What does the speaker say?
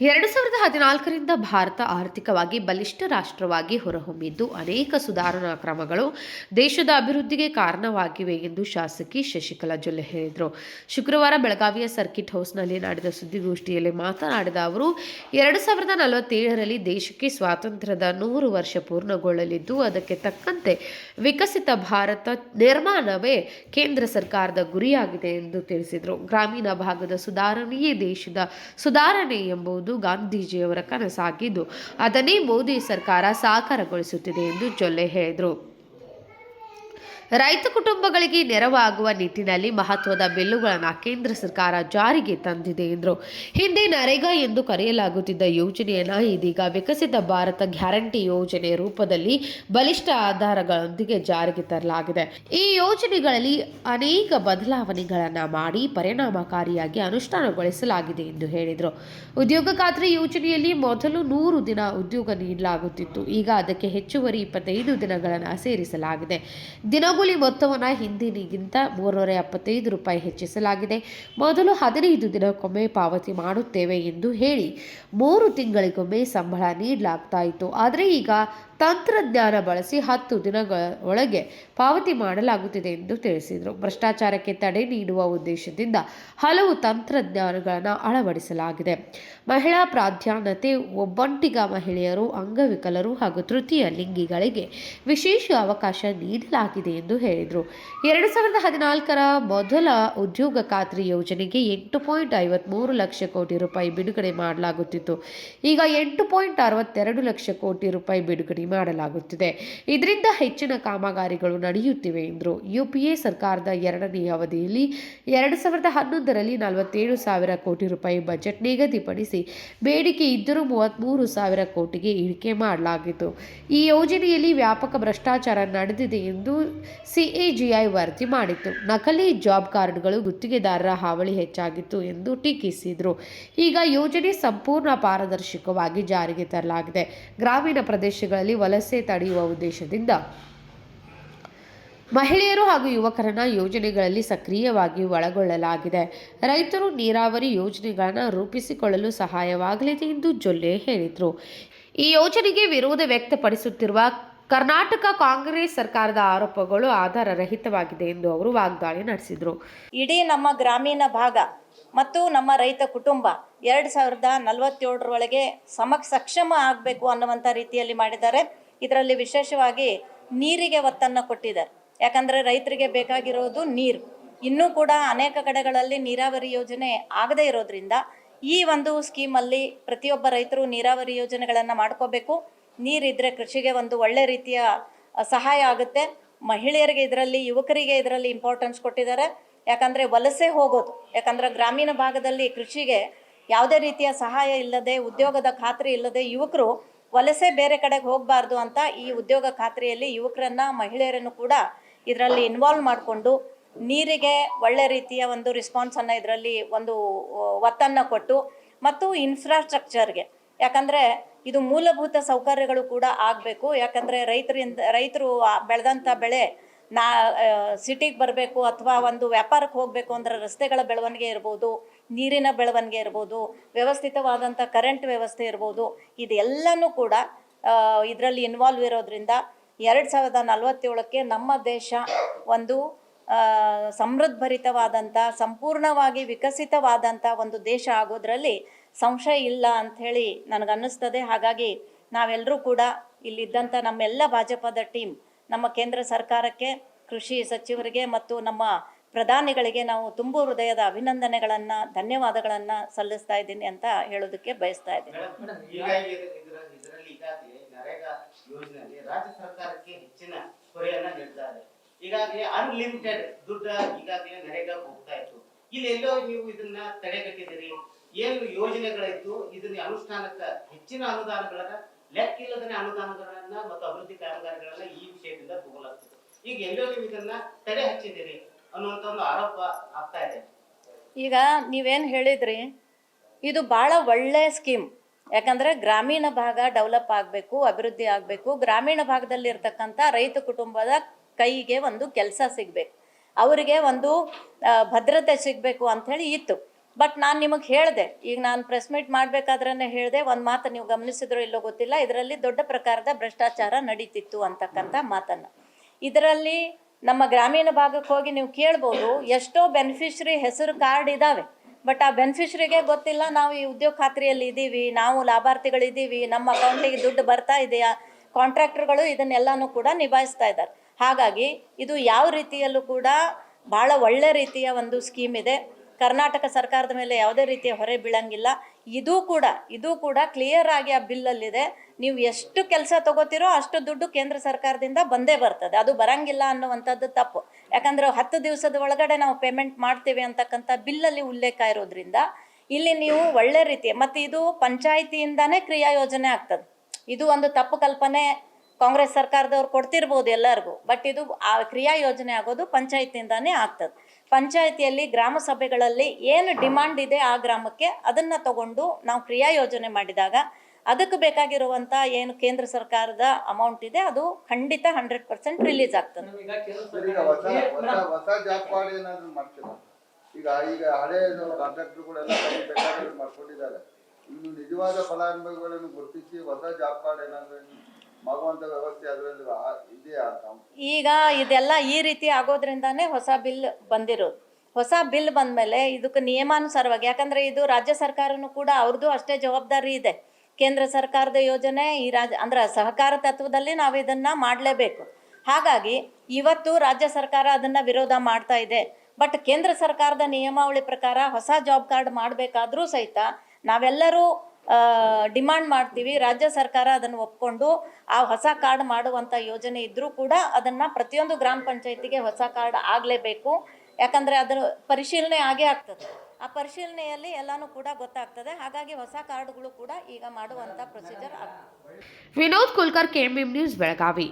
2014ರಿಂದ ಭಾರತ ಆರ್ಥಿಕವಾಗಿ ಬಲಿಷ್ಠ ರಾಷ್ಟ್ರವಾಗಿ ಹೊರಹೊಮ್ಮಿದ್ದು ಅನೇಕ ಸುಧಾರಣಾ ಕ್ರಮಗಳು ದೇಶದ ಅಭಿವೃದ್ಧಿಗೆ ಕಾರಣವಾಗಿವೆ ಎಂದು ಶಾಸಕಿ ಶಶಿಕಲಾ ಜೊಲ್ಲೆ ಹೇಳಿದರು. ಶುಕ್ರವಾರ ಬೆಳಗಾವಿಯ ಸರ್ಕಿಟ್ ಹೌಸ್ನಲ್ಲಿ ನಡೆದ ಸುದ್ದಿಗೋಷ್ಠಿಯಲ್ಲಿ ಮಾತನಾಡಿದ ಅವರು, 2047ರಲ್ಲಿ ದೇಶಕ್ಕೆ ಸ್ವಾತಂತ್ರ್ಯದ 100 ವರ್ಷ ಪೂರ್ಣಗೊಳ್ಳಲಿದ್ದು, ಅದಕ್ಕೆ ತಕ್ಕಂತೆ ವಿಕಸಿತ ಭಾರತ ನಿರ್ಮಾಣವೇ ಕೇಂದ್ರ ಸರ್ಕಾರದ ಗುರಿಯಾಗಿದೆ ಎಂದು ತಿಳಿಸಿದರು. ಗ್ರಾಮೀಣ ಭಾಗದ ಸುಧಾರಣೆಯೇ ದೇಶದ ಸುಧಾರಣೆ ಎಂಬುದು ಗಾಂಧೀಜಿಯವರ ಕನಸಾಗಿದ್ದು, ಅದನ್ನೇ ಮೋದಿ ಸರ್ಕಾರ ಸಾಕಾರಗೊಳಿಸುತ್ತಿದೆ ಎಂದು ಜೊಲ್ಲೆ ಹೇಳಿದರು. ರೈತ ಕುಟುಂಬಗಳಿಗೆ ನೆರವಾಗುವ ನಿಟ್ಟಿನಲ್ಲಿ ಮಹತ್ವದ ಬಿಲ್ಲುಗಳನ್ನು ಕೇಂದ್ರ ಸರ್ಕಾರ ಜಾರಿಗೆ ತಂದಿದೆ ಎಂದರು. ಹಿಂದೆ ನರೇಗಾ ಎಂದು ಕರೆಯಲಾಗುತ್ತಿದ್ದ ಯೋಜನೆಯನ್ನು ಇದೀಗ ವಿಕಸಿತ ಭಾರತ ಗ್ಯಾರಂಟಿ ಯೋಜನೆ ರೂಪದಲ್ಲಿ ಬಲಿಷ್ಠ ಆಧಾರಗಳೊಂದಿಗೆ ಜಾರಿಗೆ ತರಲಾಗಿದೆ. ಈ ಯೋಜನೆಗಳಲ್ಲಿ ಅನೇಕ ಬದಲಾವಣೆಗಳನ್ನು ಮಾಡಿ ಪರಿಣಾಮಕಾರಿಯಾಗಿ ಅನುಷ್ಠಾನಗೊಳಿಸಲಾಗಿದೆ ಎಂದು ಹೇಳಿದರು. ಉದ್ಯೋಗ ಖಾತ್ರಿ ಯೋಜನೆಯಲ್ಲಿ ಮೊದಲು 100 ದಿನ ಉದ್ಯೋಗ ನೀಡಲಾಗುತ್ತಿತ್ತು. ಈಗ ಅದಕ್ಕೆ ಹೆಚ್ಚುವರಿ 25 ದಿನಗಳನ್ನು ಸೇರಿಸಲಾಗಿದೆ. ದಿನಗೂಲಿ ಮೊತ್ತವನ್ನು ಹಿಂದಿನಿಗಿಂತ 375 ರೂಪಾಯಿ ಹೆಚ್ಚಿಸಲಾಗಿದೆ. ಮೊದಲು 15 ದಿನಕ್ಕೊಮ್ಮೆ ಪಾವತಿ ಮಾಡುತ್ತೇವೆ ಎಂದು ಹೇಳಿ 3 ತಿಂಗಳಿಗೊಮ್ಮೆ ಸಂಬಳ ನೀಡಲಾಗ್ತಾ ಇತ್ತು. ಆದರೆ ಈಗ ತಂತ್ರಜ್ಞಾನ ಬಳಸಿ 10 ದಿನಗಳ ಒಳಗೆ ಪಾವತಿ ಮಾಡಲಾಗುತ್ತಿದೆ ಎಂದು ತಿಳಿಸಿದರು. ಭ್ರಷ್ಟಾಚಾರಕ್ಕೆ ತಡೆ ನೀಡುವ ಉದ್ದೇಶದಿಂದ ಹಲವು ತಂತ್ರಜ್ಞಾನಗಳನ್ನು ಅಳವಡಿಸಲಾಗಿದೆ. ಮಹಿಳಾ ಪ್ರಾಧಾನ್ಯತೆ, ಒಬ್ಬಂಟಿಗ ಮಹಿಳೆಯರು, ಅಂಗವಿಕಲರು ಹಾಗೂ ತೃತೀಯ ಲಿಂಗಿಗಳಿಗೆ ವಿಶೇಷ ಅವಕಾಶ ನೀಡಲಾಗಿದೆ ಎಂದು ಹೇಳಿದರು. 2014ರ ಮೊದಲ ಉದ್ಯೋಗ ಖಾತ್ರಿ ಯೋಜನೆಗೆ 8.53 ಲಕ್ಷ ಕೋಟಿ ರೂಪಾಯಿ ಬಿಡುಗಡೆ ಮಾಡಲಾಗುತ್ತಿತ್ತು. ಈಗ 8.62 ಲಕ್ಷ ಕೋಟಿ ರೂಪಾಯಿ ಬಿಡುಗಡೆ ಮಾಡಲಾಗುತ್ತಿದೆ. ಇದರಿಂದ ಹೆಚ್ಚಿನ ಕಾಮಗಾರಿಗಳು ನಡೆಯುತ್ತಿವೆ ಎಂದರು. ಯುಪಿಎ ಸರ್ಕಾರದ ಎರಡನೇ ಅವಧಿಯಲ್ಲಿ 2011ರಲ್ಲಿ 47,000 ಕೋಟಿ ರೂಪಾಯಿ ಬಜೆಟ್ ನಿಗದಿಪಡಿಸಿ ಬೇಡಿಕೆ ಇದ್ದರೂ 33,000 ಕೋಟಿಗೆ ಇಳಿಕೆ ಮಾಡಲಾಗಿತ್ತು. ಈ ಯೋಜನೆಯಲ್ಲಿ ವ್ಯಾಪಕ ಭ್ರಷ್ಟಾಚಾರ ನಡೆದಿದೆ ಎಂದು ಸಿಎಜಿಐ ವರದಿ ಮಾಡಿತ್ತು. ನಕಲಿ ಜಾಬ್ ಕಾರ್ಡ್ಗಳು, ಗುತ್ತಿಗೆದಾರರ ಹಾವಳಿ ಹೆಚ್ಚಾಗಿತ್ತು ಎಂದು ಟೀಕಿಸಿದರು. ಈಗ ಯೋಜನೆ ಸಂಪೂರ್ಣ ಪಾರದರ್ಶಕವಾಗಿ ಜಾರಿಗೆ ತರಲಾಗಿದೆ. ಗ್ರಾಮೀಣ ಪ್ರದೇಶಗಳಲ್ಲಿ ವಲಸೆ ತಡೆಯುವ ಉದ್ದೇಶದಿಂದ ಮಹಿಳೆಯರು ಹಾಗೂ ಯುವಕರನ್ನು ಯೋಜನೆಗಳಲ್ಲಿ ಸಕ್ರಿಯವಾಗಿ ಒಳಗೊಳ್ಳಲಾಗಿದೆ. ರೈತರು ನೀರಾವರಿ ಯೋಜನೆಗಳನ್ನು ರೂಪಿಸಿಕೊಳ್ಳಲು ಸಹಾಯವಾಗಲಿದೆ ಎಂದು ಜೊಲ್ಲೆ ಹೇಳಿದರು. ಈ ಯೋಜನೆಗೆ ವಿರೋಧ ವ್ಯಕ್ತಪಡಿಸುತ್ತಿರುವ ಕರ್ನಾಟಕ ಕಾಂಗ್ರೆಸ್ ಸರ್ಕಾರದ ಆರೋಪಗಳು ಆಧಾರರಹಿತವಾಗಿದೆ ಎಂದು ಅವರು ವಾಗ್ದಾಳಿ ನಡೆಸಿದರು. ಇಡೀ ನಮ್ಮ ಗ್ರಾಮೀಣ ಭಾಗ ಮತ್ತು ನಮ್ಮ ರೈತ ಕುಟುಂಬ 2047ರೊಳಗೆ ಸಕ್ಷಮ ಆಗಬೇಕು ಅನ್ನುವಂಥ ರೀತಿಯಲ್ಲಿ ಮಾಡಿದ್ದಾರೆ. ಇದರಲ್ಲಿ ವಿಶೇಷವಾಗಿ ನೀರಿಗೆ ಒತ್ತನ್ನು ಕೊಟ್ಟಿದ್ದಾರೆ. ಯಾಕಂದರೆ ರೈತರಿಗೆ ಬೇಕಾಗಿರೋದು ನೀರು. ಇನ್ನೂ ಕೂಡ ಅನೇಕ ಕಡೆಗಳಲ್ಲಿ ನೀರಾವರಿ ಯೋಜನೆ ಆಗದೇ ಇರೋದ್ರಿಂದ ಈ ಒಂದು ಸ್ಕೀಮಲ್ಲಿ ಪ್ರತಿಯೊಬ್ಬ ರೈತರು ನೀರಾವರಿ ಯೋಜನೆಗಳನ್ನು ಮಾಡ್ಕೋಬೇಕು. ನೀರಿದ್ದರೆ ಕೃಷಿಗೆ ಒಂದು ಒಳ್ಳೆ ರೀತಿಯ ಸಹಾಯ ಆಗುತ್ತೆ. ಮಹಿಳೆಯರಿಗೆ ಇದರಲ್ಲಿ, ಯುವಕರಿಗೆ ಇದರಲ್ಲಿ ಇಂಪಾರ್ಟೆನ್ಸ್ ಕೊಟ್ಟಿದ್ದಾರೆ. ಯಾಕಂದರೆ ವಲಸೆ ಹೋಗೋದು, ಯಾಕಂದರೆ ಗ್ರಾಮೀಣ ಭಾಗದಲ್ಲಿ ಕೃಷಿಗೆ ಯಾವುದೇ ರೀತಿಯ ಸಹಾಯ ಇಲ್ಲದೆ, ಉದ್ಯೋಗದ ಖಾತ್ರಿ ಇಲ್ಲದೆ ಯುವಕರು ವಲಸೆ ಬೇರೆ ಕಡೆಗೆ ಹೋಗಬಾರ್ದು ಅಂತ ಈ ಉದ್ಯೋಗ ಖಾತ್ರಿಯಲ್ಲಿ ಯುವಕರನ್ನು, ಮಹಿಳೆಯರನ್ನು ಕೂಡ ಇದರಲ್ಲಿ ಇನ್ವಾಲ್ವ್ ಮಾಡಿಕೊಂಡು ನೀರಿಗೆ ಒಳ್ಳೆ ರೀತಿಯ ಒಂದು ರೆಸ್ಪಾನ್ಸನ್ನು ಇದರಲ್ಲಿ ಒಂದು ಒತ್ತನ್ನು ಕೊಟ್ಟು, ಮತ್ತು ಇನ್ಫ್ರಾಸ್ಟ್ರಕ್ಚರ್ಗೆ, ಯಾಕಂದರೆ ಇದು ಮೂಲಭೂತ ಸೌಕರ್ಯಗಳು ಕೂಡ ಆಗಬೇಕು. ಯಾಕಂದರೆ ರೈತರು ಬೆಳೆದಂಥ ಬೆಳೆ ಸಿಟಿಗೆ ಬರಬೇಕು ಅಥವಾ ಒಂದು ವ್ಯಾಪಾರಕ್ಕೆ ಹೋಗಬೇಕು ಅಂದರೆ ರಸ್ತೆಗಳ ಬೆಳವಣಿಗೆ ಇರ್ಬೋದು, ನೀರಿನ ಬೆಳವಣಿಗೆ ಇರ್ಬೋದು, ವ್ಯವಸ್ಥಿತವಾದಂಥ ಕರೆಂಟ್ ವ್ಯವಸ್ಥೆ ಇರ್ಬೋದು, ಇದೆಲ್ಲನೂ ಕೂಡ ಇದರಲ್ಲಿ ಇನ್ವಾಲ್ವ್ ಇರೋದ್ರಿಂದ 2047ಕ್ಕೆ ನಮ್ಮ ದೇಶ ಒಂದು ಸಮೃದ್ಧಭರಿತವಾದಂಥ, ಸಂಪೂರ್ಣವಾಗಿ ವಿಕಸಿತವಾದಂಥ ಒಂದು ದೇಶ ಆಗೋದ್ರಲ್ಲಿ ಸಂಶಯ ಇಲ್ಲ ಅಂಥೇಳಿ ನನಗನ್ನಿಸ್ತದೆ. ಹಾಗಾಗಿ ನಾವೆಲ್ಲರೂ ಕೂಡ ಇಲ್ಲಿದ್ದಂಥ ನಮ್ಮೆಲ್ಲ ಭಾಜಪದ ಟೀಮ್, ನಮ್ಮ ಕೇಂದ್ರ ಸರ್ಕಾರಕ್ಕೆ, ಕೃಷಿ ಸಚಿವರಿಗೆ ಮತ್ತು ನಮ್ಮ ಪ್ರಧಾನಿಗಳಿಗೆ ನಾವು ತುಂಬು ಹೃದಯದ ಅಭಿನಂದನೆಗಳನ್ನು, ಧನ್ಯವಾದಗಳನ್ನು ಸಲ್ಲಿಸ್ತಾ ಇದ್ದೀನಿ ಅಂತ ಹೇಳೋದಕ್ಕೆ ಬಯಸ್ತಾ ಇದ್ದೀನಿ. ರಾಜ್ಯ ಸರ್ಕಾರಕ್ಕೆ ಹೆಚ್ಚಿನ ಹೊರೆಯನ್ನ ನೀಡ್ತಾರೆ. ಈಗಾಗಲೇ ಅನ್ಲಿಮಿಟೆಡ್ ದುಡ್ಡು ಈಗಾಗಲೇ ನರೇಗಾ ಹೋಗ್ತಾ ಇತ್ತು. ಇಲ್ಲಿ ಎಲ್ಲೋ ನೀವು ಇದನ್ನ ತಡೆಗಟ್ಟಿದಿರಿ. ಏನು ಯೋಜನೆಗಳಿತ್ತು ಇದನ್ನ ಅನುಷ್ಠಾನಕ್ಕೆ ಹೆಚ್ಚಿನ ಅನುದಾನಗಳನ್ನ, ಲೆಕ್ಕಿಲ್ಲದನೆ ಅನುದಾನಗಳನ್ನ ಮತ್ತು ಅಭಿವೃದ್ಧಿ ಕಾಮಗಾರಿಗಳನ್ನ ಈ ವಿಷಯದಿಂದ ತಗೊಳ್ಳಲಾಗ್ತದೆ. ಈಗ ಎಲ್ಲೋ ನೀವು ಇದನ್ನ ತಡೆ ಹಚ್ಚಿದಿರಿ ಅನ್ನುವಂಥ ಒಂದು ಆರೋಪ ಆಗ್ತಾ ಇದೆ. ಈಗ ನೀವೇನು ಹೇಳಿದ್ರಿ, ಇದು ಭಾಳ ಒಳ್ಳೆ ಸ್ಕೀಮ್. ಯಾಕಂದರೆ ಗ್ರಾಮೀಣ ಭಾಗ ಡೆವಲಪ್ ಆಗಬೇಕು, ಅಭಿವೃದ್ಧಿ ಆಗಬೇಕು. ಗ್ರಾಮೀಣ ಭಾಗದಲ್ಲಿರ್ತಕ್ಕಂಥ ರೈತ ಕುಟುಂಬದ ಕೈಗೆ ಒಂದು ಕೆಲಸ ಸಿಗಬೇಕು, ಅವರಿಗೆ ಒಂದು ಭದ್ರತೆ ಸಿಗಬೇಕು ಅಂಥೇಳಿ ಇತ್ತು. ಬಟ್ ನಾನು ನಿಮಗೆ ಹೇಳಿದೆ, ಈಗ ನಾನು ಪ್ರೆಸ್ ಮೀಟ್ ಮಾಡಬೇಕಾದ್ರೆ ಹೇಳಿದೆ, ಒಂದು ಮಾತು ನೀವು ಗಮನಿಸಿದ್ರೋ ಇಲ್ಲೋ ಗೊತ್ತಿಲ್ಲ, ಇದರಲ್ಲಿ ದೊಡ್ಡ ಪ್ರಕಾರದ ಭ್ರಷ್ಟಾಚಾರ ನಡೀತಿತ್ತು ಅಂತಕ್ಕಂಥ ಮಾತನ್ನು. ಇದರಲ್ಲಿ ನಮ್ಮ ಗ್ರಾಮೀಣ ಭಾಗಕ್ಕೆ ಹೋಗಿ ನೀವು ಕೇಳ್ಬೋದು, ಎಷ್ಟೋ ಬೆನಿಫಿಷರಿ ಹೆಸರು ಕಾರ್ಡ್ ಇದ್ದಾವೆ, ಬಟ್ ಆ ಬೆನಿಫಿಷರಿಗೆ ಗೊತ್ತಿಲ್ಲ ನಾವು ಈ ಉದ್ಯೋಗ ಖಾತ್ರಿಯಲ್ಲಿ ಇದ್ದೀವಿ, ನಾವು ಲಾಭಾರ್ಥಿಗಳಿದ್ದೀವಿ, ನಮ್ಮ ಅಕೌಂಟಿಗೆ ದುಡ್ಡು ಬರ್ತಾ ಇದೆಯಾ. ಕಾಂಟ್ರಾಕ್ಟರ್ಗಳು ಇದನ್ನೆಲ್ಲನೂ ಕೂಡ ನಿಭಾಯಿಸ್ತಾ ಇದ್ದಾರೆ. ಹಾಗಾಗಿ ಇದು ಯಾವ ರೀತಿಯಲ್ಲೂ ಕೂಡ ಭಾಳ ಒಳ್ಳೆ ರೀತಿಯ ಒಂದು ಸ್ಕೀಮ್ ಇದೆ. ಕರ್ನಾಟಕ ಸರ್ಕಾರದ ಮೇಲೆ ಯಾವುದೇ ರೀತಿಯ ಹೊರೆ ಬೀಳಂಗಿಲ್ಲ. ಇದು ಕೂಡ ಕ್ಲಿಯರ್ ಆಗಿ ಆ ಬಿಲ್ಲಲ್ಲಿದೆ. ನೀವು ಎಷ್ಟು ಕೆಲಸ ತಗೋತೀರೋ ಅಷ್ಟು ದುಡ್ಡು ಕೇಂದ್ರ ಸರ್ಕಾರದಿಂದ ಬಂದೇ ಬರ್ತದೆ. ಅದು ಬರಂಗಿಲ್ಲ ಅನ್ನುವಂಥದ್ದು ತಪ್ಪು. ಯಾಕಂದರೆ 10 ದಿವಸದ ಒಳಗಡೆ ನಾವು ಪೇಮೆಂಟ್ ಮಾಡ್ತೇವೆ ಅಂತಕ್ಕಂಥ ಬಿಲ್ಲಲ್ಲಿ ಉಲ್ಲೇಖ ಇರೋದ್ರಿಂದ ಇಲ್ಲಿ ನೀವು ಒಳ್ಳೆ ರೀತಿಯ, ಮತ್ತು ಇದು ಪಂಚಾಯಿತಿಯಿಂದಾನೇ ಕ್ರಿಯಾ ಯೋಜನೆ ಆಗ್ತದೆ. ಇದು ಒಂದು ತಪ್ಪು ಕಲ್ಪನೆ ಕಾಂಗ್ರೆಸ್ ಸರ್ಕಾರದವ್ರು ಕೊಡ್ತಿರ್ಬೋದು ಎಲ್ಲರಿಗೂ, ಬಟ್ ಇದು ಆ ಕ್ರಿಯಾ ಯೋಜನೆ ಆಗೋದು ಪಂಚಾಯಿತಿಯಿಂದಾನೇ ಆಗ್ತದೆ. ಪಂಚಾಯಿತಿಯಲ್ಲಿ ಗ್ರಾಮ ಸಭೆಗಳಲ್ಲಿ ಏನು ಡಿಮಾಂಡ್ ಇದೆ ಆ ಗ್ರಾಮಕ್ಕೆ ಅದನ್ನು ತಗೊಂಡು ನಾವು ಕ್ರಿಯಾ ಯೋಜನೆ ಮಾಡಿದಾಗ ಅದಕ್ಕೆ ಬೇಕಾಗಿರುವಂಥ ಏನು ಕೇಂದ್ರ ಸರ್ಕಾರದ ಅಮೌಂಟ್ ಇದೆ ಅದು ಖಂಡಿತ 100% ರಿಲೀಸ್ ಆಗ್ತದೆ. ಹೊಸ ಜಾಬ್ ಕಾರ್ಡ್ ಏನಾದ್ರು ಮಾಡ್ತೀರಾ? ಈಗ ಹಳೆ ಕಾಂಟ್ರಾಕ್ಟರ್ಗಳೆಲ್ಲ ಮಾಡ್ಕೊಂಡಿದ್ದಾರೆ. ಇನ್ನು ನಿಜವಾದ ಫಲಾನುಭವಿಗಳನ್ನು ಗುರುತಿಸಿ ಹೊಸ ಜಾಬ್ ಕಾರ್ಡ್ ಏನಾದ್ರು ಮಾಡುವಂತ ವ್ಯವಸ್ಥೆ ಅದರಲ್ಲಿ ಇದೆಯಾ? ಈಗ ಇದೆಲ್ಲ ಈ ರೀತಿ ಆಗೋದ್ರಿಂದಾನೇ ಹೊಸ ಬಿಲ್ ಬಂದಿರೋದು. ಹೊಸ ಬಿಲ್ ಬಂದಮೇಲೆ ಇದಕ್ಕೆ ನಿಯಮಾನುಸಾರವಾಗಿ, ಯಾಕಂದರೆ ಇದು ರಾಜ್ಯ ಸರ್ಕಾರನೂ ಕೂಡ ಅವ್ರದ್ದು ಅಷ್ಟೇ ಜವಾಬ್ದಾರಿ ಇದೆ. ಕೇಂದ್ರ ಸರ್ಕಾರದ ಯೋಜನೆ ಈ ಅಂದ್ರೆ ಸಹಕಾರ ತತ್ವದಲ್ಲಿ ನಾವು ಇದನ್ನು ಮಾಡಲೇಬೇಕು. ಹಾಗಾಗಿ ಇವತ್ತು ರಾಜ್ಯ ಸರ್ಕಾರ ಅದನ್ನು ವಿರೋಧ ಮಾಡ್ತಾ ಇದೆ. ಬಟ್ ಕೇಂದ್ರ ಸರ್ಕಾರದ ನಿಯಮಾವಳಿ ಪ್ರಕಾರ ಹೊಸ ಜಾಬ್ ಕಾರ್ಡ್ ಮಾಡಬೇಕಾದ್ರೂ ಸಹಿತ ನಾವೆಲ್ಲರೂ ಡಿಮಾಂಡ್ ಮಾಡ್ತೀವಿ. ರಾಜ್ಯ ಸರ್ಕಾರ ಅದನ್ನು ಒಪ್ಕೊಂಡು ಆ ಹೊಸ ಕಾರ್ಡ್ ಮಾಡುವಂಥ ಯೋಜನೆ ಇದ್ದರೂ ಕೂಡ ಅದನ್ನು ಪ್ರತಿಯೊಂದು ಗ್ರಾಮ ಪಂಚಾಯತಿಗೆ ಹೊಸ ಕಾರ್ಡ್ ಆಗಲೇಬೇಕು. ಯಾಕಂದರೆ ಅದರ ಪರಿಶೀಲನೆ ಆಗೇ ಆಗ್ತದೆ. ಆ ಪರಿಶೀಲನೆಯಲ್ಲಿ ಎಲ್ಲನೂ ಕೂಡ ಗೊತ್ತಾಗ್ತದೆ. ಹಾಗಾಗಿ ಹೊಸ ಕಾರ್ಡ್ಗಳು ಕೂಡ ಈಗ ಮಾಡುವಂಥ ಪ್ರೊಸೀಜರ್ ಆಗ್ತದೆ. Vinod Kulkar, KMM news, Belagavi.